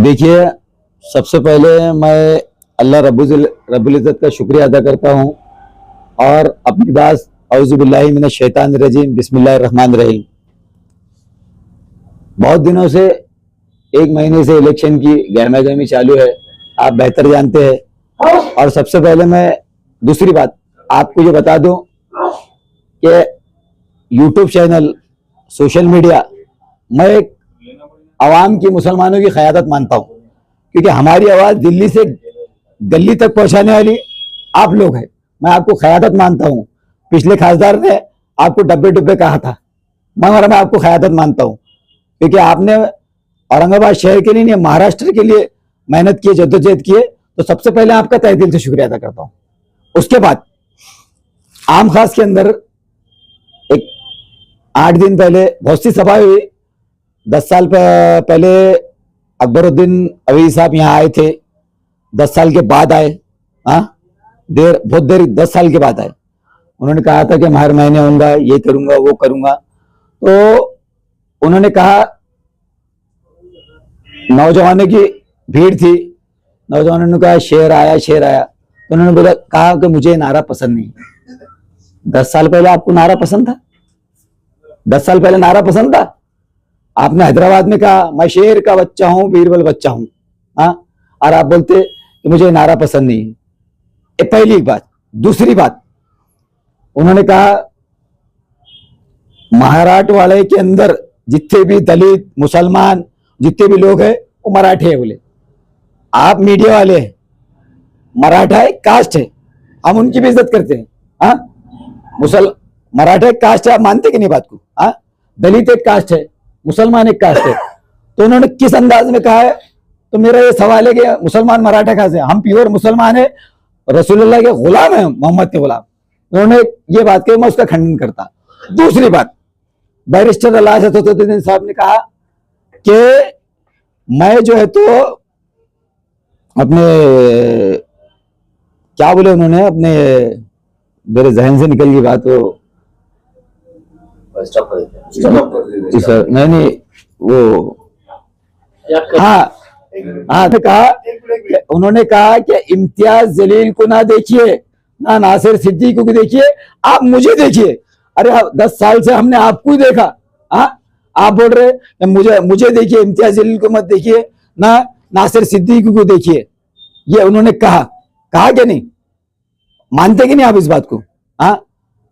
देखिए, सबसे पहले मैं अल्लाह रब्बुल इज़्ज़त का शुक्रिया अदा करता हूँ और अपनी बात औज़ु बिल्लाहि मिनश शैतानिर रजीम बिस्मिल्लाहिर रहमानिर रहीम। बहुत दिनों से, एक महीने से इलेक्शन की गहमा-गहमी चालू है, आप बेहतर जानते हैं। और सबसे पहले मैं दूसरी बात आपको ये बता दूं कि यूट्यूब चैनल, सोशल मीडिया, मैं एक आवाम की, मुसलमानों की क़यादत मानता हूँ, क्योंकि हमारी आवाज़ दिल्ली से गली तक पहुँचाने वाली आप लोग हैं। मैं आपको क़यादत मानता हूँ। पिछले खासदार ने आपको डब्बे डुब्बे कहा था, मगर मैं आपको क़यादत मानता हूँ, क्योंकि आपने औरंगाबाद शहर के लिए नहीं, महाराष्ट्र के लिए मेहनत की, जद्दोजहद किए। तो सबसे पहले आपका तहे दिल से शुक्रिया अदा करता हूँ। उसके बाद आम खास के अंदर एक 8 दिन पहले बहुत सी सभाएं हुई। 10 साल पहले अकबरुद्दीन अवैसी साहब यहाँ आए थे, 10 साल के बाद आए। बहुत देर 10 साल के बाद आए। उन्होंने कहा था कि मैं हर महीने आऊंगा, ये करूंगा, वो करूंगा। तो उन्होंने कहा, नौजवानों की भीड़ थी, नौजवानों ने कहा शेर आया, शेर आया। तो उन्होंने बोला, कहा कि मुझे नारा पसंद नहीं। 10 साल पहले आपको नारा पसंद था? 10 साल पहले नारा पसंद था? आपने हैदराबाद में कहा मैं शेर का बच्चा हूं, बीरबल बच्चा हूं, और आप बोलते कि मुझे नारा पसंद नहीं है। ये पहली बात। दूसरी बात, उन्होंने कहा महाराठवाड़े के अंदर जितने भी दलित, मुसलमान, जितने भी लोग हैं वो मराठे हैं। बोले आप मीडिया वाले हैं, मराठा एक कास्ट है, हम उनकी भी इज्जत करते हैं। मराठा एक कास्ट है, आप मानते कि नहीं बात को? दलित एक कास्ट है, मुसलमान एक कास्ट है। तो उन्होंने किस अंदाज में कहा है? तो मेरा ये सवाल है कि मुसलमान मराठा कहां से? हम प्योर मुसलमान है, रसूलुल्लाह के गुलाम है, मोहम्मद के गुलाम। उन्होंने ये बात कही, मैं उसका खंडन करता। दूसरी बात, बैरिस्टर अल्लाह सदुद्दीन साहब ने कहा कि मैं जो है तो अपने, क्या बोले उन्होंने, अपने, मेरे जहन से निकल गई बात। वो नहीं, वो उन्होंने कहा कि इम्तियाज जलील को ना देखिए, ना नासिर सिद्दीकी को देखिए, आप मुझे देखिए। अरे 10 साल से हमने आपको ही देखा। आप बोल रहे मुझे देखिए, इम्तियाज जलील को मत देखिए, ना नासिर सिद्दीकी को देखिए। ये उन्होंने कहा कि नहीं? मानते कि नहीं आप इस बात को?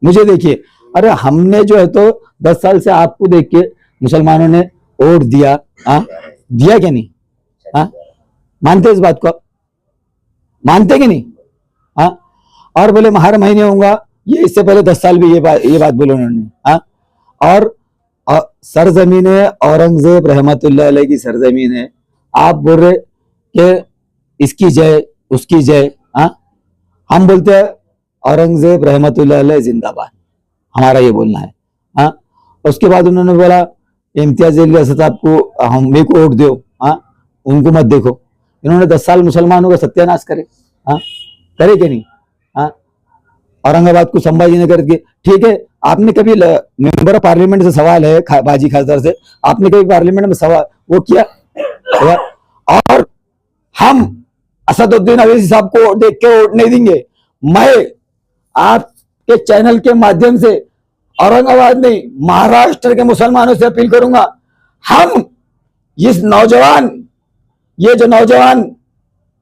मुझे देखिए। अरे हमने जो है तो 10 साल से आपको देख के मुसलमानों ने वोट दिया, दिया क्या नहीं? मानते इस बात को? मानते कि नहीं? और बोले मैं हर महीने आऊंगा, ये इससे पहले 10 साल भी ये बात बोले उन्होंने। और सरजमीन है औरंगजेब रहमतुल्लाह अलैह की सरजमीन है, आप बोल रहे कि इसकी जय, उसकी जय। हम बोलते हैं औरंगजेब रहमतुल्लाह अलैह जिंदाबाद, हमारा ये बोलना है। उसके बाद उन्होंने बोला इम्तियाज जलील साहब को हम मेरे को वोट दो, उनको मत देखो। इन्होंने 10 साल मुसलमानों का सत्यानाश करे, करे कि नहीं? औरंगाबाद को संभाजी नगर के, ठीक है। आपने कभी मेंबर ऑफ पार्लियामेंट से सवाल है, बाजी खासदार से, आपने कभी पार्लियामेंट में सवाल वो किया? और हम असदुद्दीन अवैसी साहब को देख के वोट नहीं देंगे। मैं आपके चैनल के माध्यम से औरंगाबाद नहीं, महाराष्ट्र के मुसलमानों से अपील करूंगा, हम इस नौजवान, ये जो नौजवान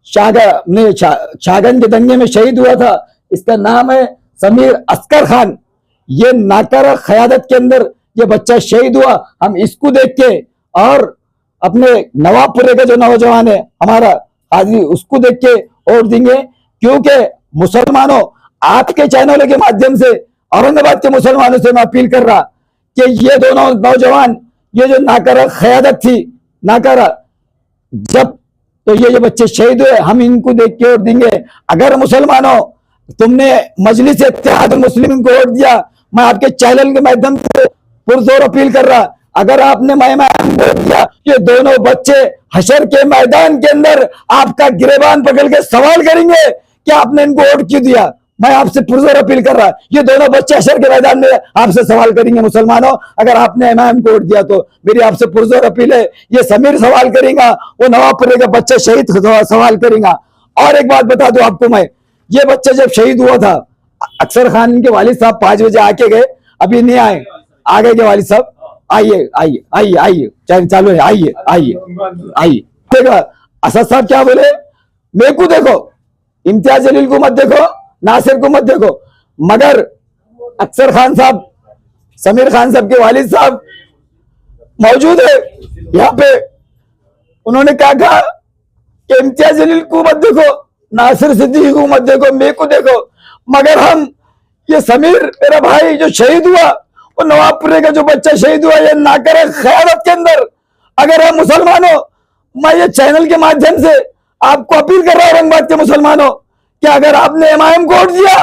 शाहगंज के दंगे में शहीद हुआ था, इसका नाम है समीर अस्कर खान। ये नाकारा क़यादत के अंदर ये बच्चा शहीद हुआ। हम इसको देख के, और अपने नवाबपुरे का जो नौजवान है हमारा हाजी, उसको देख के वोट देंगे। क्योंकि मुसलमानों, आपके चैनलों के माध्यम से औरंगाबाद के मुसलमानों से मैं अपील कर रहा कि ये दोनों नौजवान, ये जो नाकारा क़यादत थी, नाकारा, जब तो ये बच्चे शहीद हुए, हम इनको देख के वोट देंगे। अगर मुसलमानों तुमने मजलिस इत्तेहाद मुस्लिम को वोट दिया, मैं आपके चैनल के माध्यम से पुरजोर अपील कर रहा, अगर आपने वोट दिया, ये दोनों बच्चे हशर के मैदान के अंदर आपका गिरेबान पकड़ के सवाल करेंगे कि आपने इनको वोट क्यों दिया। मैं आपसे पुरजोर अपील कर रहा, ये दोनों बच्चे हशर के मैदान में आपसे सवाल करेंगे। मुसलमानों, अगर आपने इमाम को वोट दिया तो मेरी आपसे पुरजोर अपील है, ये समीर सवाल करेगा, वो नवाबपुरे का बच्चा शहीद सवाल करेगा। और एक बात बता दूं आपको मैं, ये बच्चा जब शहीद हुआ था, अक्सर खान के वालिद साहब 5 बजे आके गए, अभी नहीं आए, आ गए के वालिद साहब, आइए आइए आइए आइए, चालू है, आइए आइए आइए। ठीक है, असद साहब क्या बोले, मेरे को देखो, इम्तियाज जलील को मत देखो, नासिर को मत देखो, मगर अक्सर खान साहब, समीर खान साहब के वालिद साहब मौजूद है यहाँ पे। उन्होंने क्या कहा कि इम्तियाज जलील को मत देखो, नासिर सिद्दीकी को मत देखो, मेरे को देखो, मगर हम ये समीर मेरा भाई जो शहीद हुआ, वो नवाबपुरे का जो बच्चा शहीद हुआ, ये नाकर क़यादत के अंदर, अगर हम मुसलमानों, मैं ये चैनल के माध्यम से आपको अपील कर रहा हूं औरंगाबाद के मुसलमानों, कि अगर आपने इमाम को वोट दिया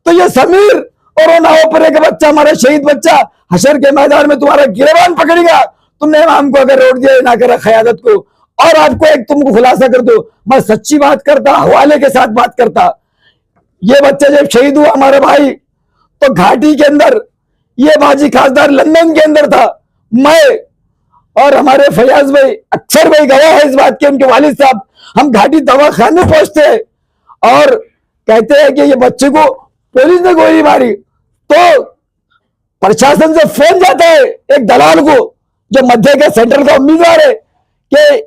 तो ये समीर और वो नवाबपुरे का बच्चा, हमारा शहीद बच्चा, हशर के मैदान में तुम्हारा गिरबान पकड़ेगा। तुमने इमाम को अगर वोट दिया नाकर क़यादत को। और आपको एक तुमको खुलासा कर दो, मैं सच्ची बात करता, हवाले के साथ बात करता, ये बच्चा जब शहीद हुआ हमारा भाई, तो घाटी के अंदर ये बाजी खासदार लंदन के अंदर था। मैं और हमारे फयाज भाई, अक्सर भाई गवाह है इस बात के, उनके वालिद साहब, हम घाटी दवाखाने पहुंचते हैं और कहते हैं कि ये बच्चे को पुलिस ने गोली मारी, तो प्रशासन से फोन जाता है एक दलाल को, जो मध्य के सेंट्रल का उम्मीदवार है, कि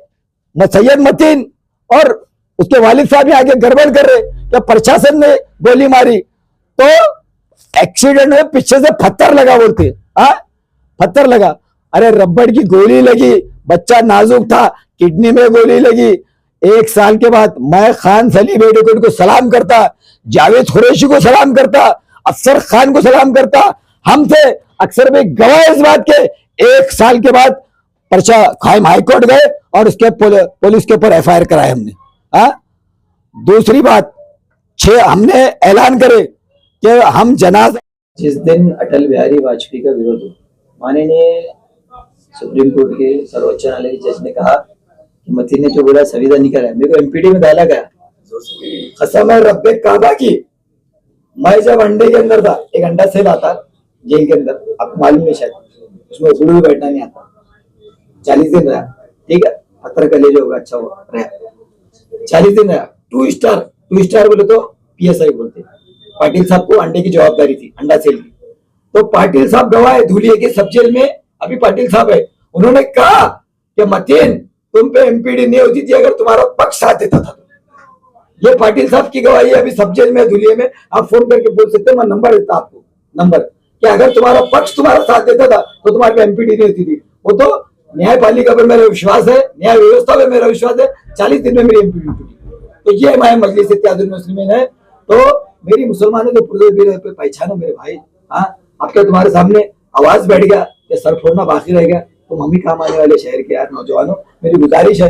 सैयद मतीन और उसके वालिद साहब आगे गड़बड़ कर रहे, कि प्रशासन ने गोली मारी, तो एक्सीडेंट में पीछे से पत्थर लगा बोलते, पत्थर लगा। अरे रबड़ की गोली लगी, बच्चा नाजुक था, किडनी में गोली लगी। 1 साल के बाद मैं खान सलीम एडवोकेट को सलाम करता, जावेद कुरैशी को सलाम करता, अफसर खान को सलाम करता, हम थे अक्सर भाई गवाह इस बात के। 1 साल के बाद पर्चा खाइम हाईकोर्ट गए और उसके पुलिस के ऊपर FIR कराए हमने। दूसरी बात, हमने ऐलान करे कि हम जनाजा, जिस दिन अटल बिहारी वाजपेयी का विरोध हुआ, माननीय सुप्रीम कोर्ट के सर्वोच्च न्यायालय के जज ने कहा कि मतीन ने जो बोला संविधान नहीं करा, मेरे को MPD में डाला गया। कसम है रब्बे काबा की, मैं जब अंडे के अंदर था, एक अंडा सेल आता जेल के अंदर, आपको मालूम नहीं शायद, उसमें गुरु भी बैठना नहीं आता, 40 दिन रहा, ठीक है, पत्थर का ले जो होगा अच्छा हुआ रहा, 40 दिन रहा। 2 स्टार बोले तो PSI बोलते। पाटिल साहब को अंडे की जवाबदारी थी, अंडा सेल की, तो पाटिल साहब गवाह है, धुलिया के सब जेल में अभी पाटिल साहब है। उन्होंने कहा कि मतीन तुम पे MPD नहीं होती थी अगर तुम्हारा पक्ष साथ देता था। ये पाटिल साहब की गवाही है, अभी सब जेल में धुलिया में, आप फोन करके बोल सकते हैं, मैं नंबर देता आपको, नंबर, कि अगर तुम्हारा पक्ष तुम्हारा साथ देता था तो तुम्हारे पे MPD नहीं होती थी। वो तो न्यायपालिका पर मेरा विश्वास है, न्याय व्यवस्था पे मेरा विश्वास है, 40 दिन में मेरी MPD टूटी। तो ये हमारे मजलिस इत्तेहादुल मुस्लिमीन है। तो मेरी मुसलमानों के पहचानो मेरे भाई, आपके तुम्हारे सामने आवाज बैठ गया कि सर फोड़ना बाकी रह गया, तुम हम ही काम आने वाले शहर के यार नौजवानों, मेरी गुजारिश है,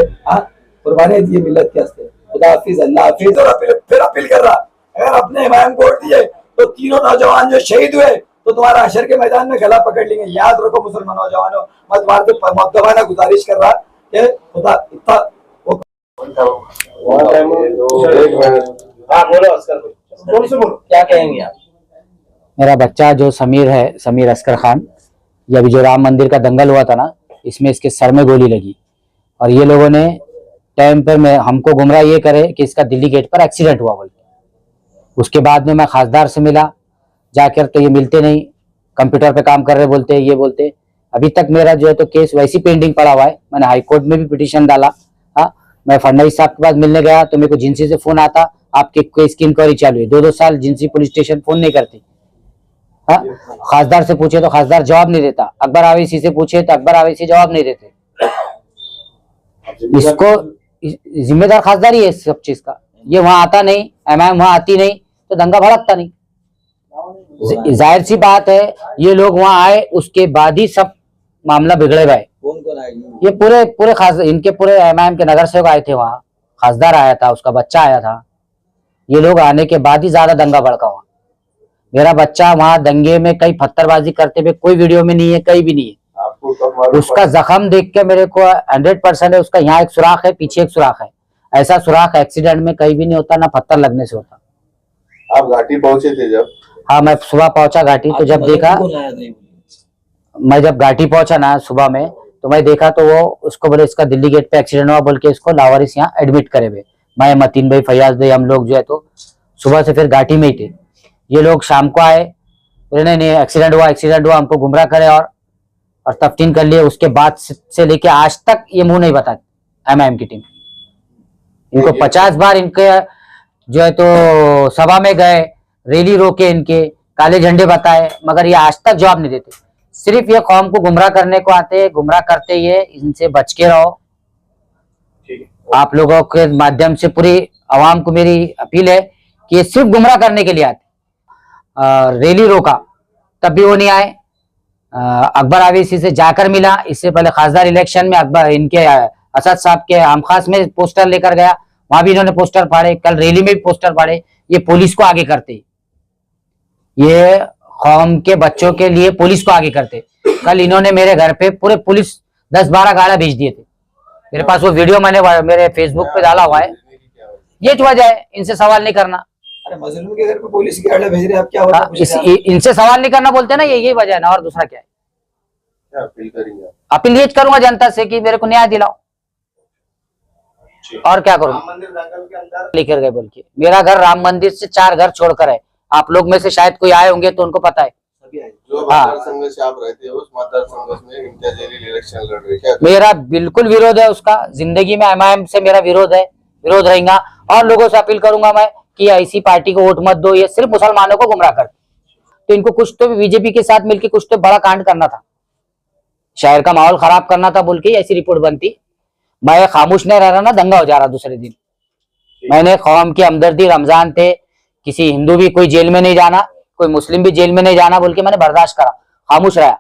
कुर्बानी दिए मिल्लत के वास्ते, खुदा हाफिज, अल्लाह हाफिज। और फिर अपील कर रहा, अगर अपने इमाम को वोट दिए तो तीनों नौजवान जो शहीद हुए तो तुम्हारा हशर के मैदान में गला पकड़ लेंगे। याद रखो मुसलमान नौजवानों, मैं तुम्हारे से मुअद्दबाना गुजारिश कर रहा कि खुदा इतना क्या कहेंगे आप? मेरा बच्चा जो समीर है, समीर अस्कर खान, ये अभी जो राम मंदिर का दंगल हुआ था ना, इसमें इसके सर में गोली लगी और ये लोगों ने टाइम पर मैं हमको गुमराह ये करे कि इसका दिल्ली गेट पर एक्सीडेंट हुआ बोल। उसके बाद में मैं खासदार से मिला जाकर, तो ये मिलते नहीं, कंप्यूटर पे काम कर रहे बोलते, ये बोलते। अभी तक मेरा जो है तो केस वैसी पेंडिंग पड़ा हुआ है। मैंने हाई कोर्ट में भी पिटीशन डाला। मैं फडणवीस साहब के पास मिलने गया तो मेरे को जिंसी से फोन आता, आपके केस की इंक्वायरी चालू है। 2-2 साल जिंसी पुलिस स्टेशन फोन नहीं करती। खासदार से पूछे तो खासदार जवाब नहीं देता, अकबर आवेसी से पूछे तो अकबर आवेसी जवाब नहीं देते। इसको जिम्मेदार खासदार ही है इस सब चीज का। ये वहां आता नहीं, एमआईएम वहां आती नहीं तो दंगा भड़कता नहीं। जाहिर सी बात है, ये लोग वहां आए उसके बाद ही सब मामला बिगड़े गए। ये पूरे खास इनके पूरे एमआईएम के नगर सेवक आए थे वहां, खासदार आया था, उसका बच्चा आया था। ये लोग आने के बाद ही ज्यादा दंगा भड़का हुआ। मेरा बच्चा वहां दंगे में कई पत्थरबाजी करते हुए कोई वीडियो में नहीं है, कहीं भी नहीं है। उसका जख्म देख के मेरे को 100% है, उसका यहाँ एक सुराख है, पीछे एक सुराख है। ऐसा सुराख एक्सीडेंट में कहीं भी नहीं होता, ना पत्थर लगने से होता। आप घाटी पहुंचे थे जब? हाँ, मैं सुबह पहुंचा घाटी, तो जब देखा, कौन लाया था ये बोलिए? मैं जब घाटी पहुंचा ना सुबह में, तो मैं देखा तो वो उसको बोले इसका दिल्ली गेट पे एक्सीडेंट हुआ बोल के इसको लावारिस यहाँ एडमिट करे हुए। मैं, मतीन भाई, फैयाज भाई, हम लोग जो है तो सुबह से फिर घाटी में ही थे। ये लोग शाम को आए, बोले नहीं नहीं एक्सीडेंट हुआ, हमको गुमराह करे और तफ्तीन कर लिए। उसके बाद से लेके आज तक ये मुंह नहीं बताती एमआईएम की टीम। इनको 50 बार इनके जो है तो सभा में गए, रैली रोके, इनके काले झंडे बताए, मगर ये आज तक जवाब नहीं देते। सिर्फ ये कौम को गुमराह करने को आते, गुमराह करते ही है। इनसे बच के रहो। आप लोगों के माध्यम से पूरी आवाम को मेरी अपील है कि ये सिर्फ गुमराह करने के लिए आते। रैली रोका तब भी वो नहीं आए। अकबर आवेसी से जाकर मिला, इससे पहले खासदार इलेक्शन में अकबर इनके असद साहब के आमखास में पोस्टर लेकर गया, वहां भी इन्होंने पोस्टर फाड़े, कल रैली में भी पोस्टर फाड़े। ये पुलिस को आगे करते, ये कौम के बच्चों के लिए पुलिस को आगे करते। कल इन्होंने मेरे घर पे पूरे पुलिस 10-12 गाड़ा भेज दिए थे। मेरे पास वो वीडियो मैंने मेरे फेसबुक पे डाला हुआ है। ये वजह है, इनसे सवाल नहीं करना। अरे मजलूम के घर पे पुलिस की गाड़ी भेज रहे हैं, आप क्या होता है? इनसे सवाल नहीं करना बोलते ना, यही वजह है ना, और दूसरा क्या है? क्या अपील करेंगे? अपील ये करूंगा जनता से कि मेरे को न्याय दिलाओ, और क्या करूं? मंदिर दंगल के अंदर लेकर गए बोल के। मेरा घर राम मंदिर से 4 घर छोड़कर है। आप लोग में से शायद कोई आए होंगे तो उनको पता है। जो मतदार संघ से आप रहते हो, उस मतदार संघ में इम्तियाजी इलेक्शन लड़ रहे, क्या मेरा बिल्कुल विरोध है उसका। जिंदगी में एमआईएम से मेरा विरोध है, विरोध रहेगा। और लोगों से अपील करूंगा मैं कि ऐसी पार्टी को वोट मत दो, ये सिर्फ मुसलमानों को गुमराह करती। तो इनको कुछ तो बीजेपी के साथ मिलकर कुछ तो बड़ा कांड करना था, शहर का माहौल खराब करना था बोल के ऐसी रिपोर्ट बनती। मैं खामोश नहीं रह रहा ना, दंगा हो जा रहा दूसरे दिन। मैंने कौम की हमदर्दी, रमजान थे, किसी हिंदू भी कोई जेल में नहीं जाना, कोई मुस्लिम भी जेल में नहीं जाना बोल के मैंने बर्दाश्त करा, खामोश रहा।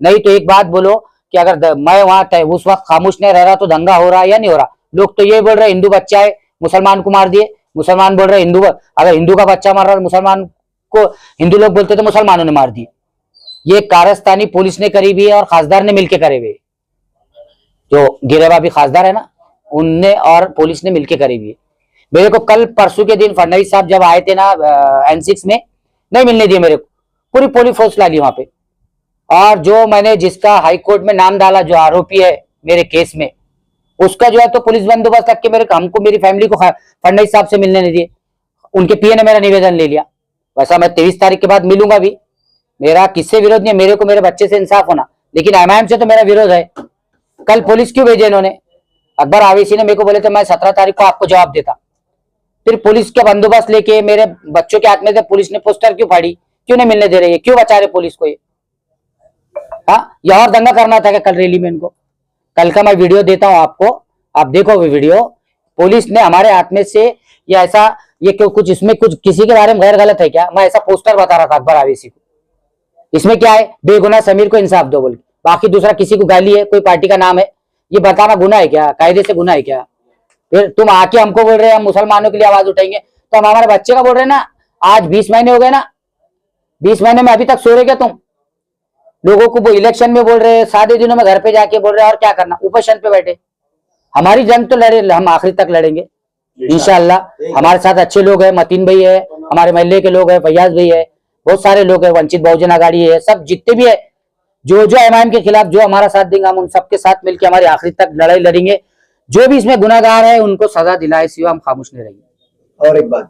नहीं तो एक बात बोलो कि अगर मैं वहां उस वक्त खामोश नहीं रह रहा तो दंगा हो रहा या नहीं हो रहा। लोग तो ये बोल रहे हिंदू बच्चा है, मुसलमान को मार दिए। मुसलमान बोल रहे हिंदू, अगर हिंदू का बच्चा मार रहा मुसलमान को, हिंदू लोग बोलते तो मुसलमानों ने मार दी। ये कारस्तानी पुलिस ने करी हुई है और खासदार ने मिलकर करे हुए। जो गिरेबाबी खासदार है ना, उनने और पुलिस ने मिलकर करी हुई है। मेरे को कल परसों के दिन फडणवीस साहब जब आए थे ना N6 में, नहीं मिलने दिए मेरे को, पूरी पुलिस फोर्स ला ली वहां पे। और जो मैंने जिसका हाई कोर्ट में नाम डाला, जो आरोपी है मेरे केस में, उसका जो है तो पुलिस बंदोबस्त रख के हमको, मेरी फैमिली को फडणवीस साहब से मिलने नहीं दिए। उनके पीए ने मेरा निवेदन ले लिया। वैसा मैं 23 तारीख के बाद मिलूंगा भी। मेरा किससे विरोध नहीं है, मेरे को मेरे बच्चे से इंसाफ होना, लेकिन एमआईएम से तो मेरा विरोध है। कल पुलिस क्यों भेजे इन्होंने? अकबर आवेसी ने मेरे को बोले थे मैं 17 तारीख को आपको जवाब देता। फिर पुलिस के बंदोबस्त लेके मेरे बच्चों के हाथ में से पुलिस ने पोस्टर क्यों फाड़ी? क्यों नहीं मिलने दे रही है? क्यों बचा रहे पुलिस को? ये और दंगा करना था क्या कल रैली में इनको? कल का मैं वीडियो देता हूं आपको, आप देखो वो वीडियो। पुलिस ने हमारे हाथ में से ये ऐसा, ये क्यों, कुछ इसमें कुछ किसी के बारे में गैर गलत है क्या? मैं ऐसा पोस्टर बता रहा था अकबर आवेसी को। इसमें क्या है? बेगुनाह समीर को इंसाफ दो बोल, बाकी दूसरा किसी को गाली है, कोई पार्टी का नाम है, ये बताना गुनाह है क्या? कायदे से गुनाह है क्या? फिर तुम आके हमको बोल रहे हैं हम मुसलमानों के लिए आवाज उठाएंगे, तो हम हमारे बच्चे का बोल रहे हैं ना। आज 20 महीने हो गए ना, 20 महीने में अभी तक सो रहे क्या तुम? लोगों को वो इलेक्शन में बोल रहे हैं, 7 दिनों में घर पे जाके बोल रहे हैं, और क्या करना, उपोषण पे बैठे। हमारी जंग तो लड़े, हम आखिरी तक लड़ेंगे इंशाअल्लाह। हमारे साथ अच्छे लोग हैं, मतीन भाई है, हमारे मोहल्ले के लोग हैं, फैयाज भाई है, बहुत सारे लोग हैं, वंचित बहुजन आघाड़ी है, सब जितने भी है जो एमआईएम के खिलाफ जो हमारा साथ देंगे, हम उन सबके साथ मिलकर हमारी आखिरी तक लड़ाई लड़ेंगे। जो भी इसमें गुनाहगार है उनको सजा दिलाए सिवा हम खामोश नहीं रहेंगे। और एक बात,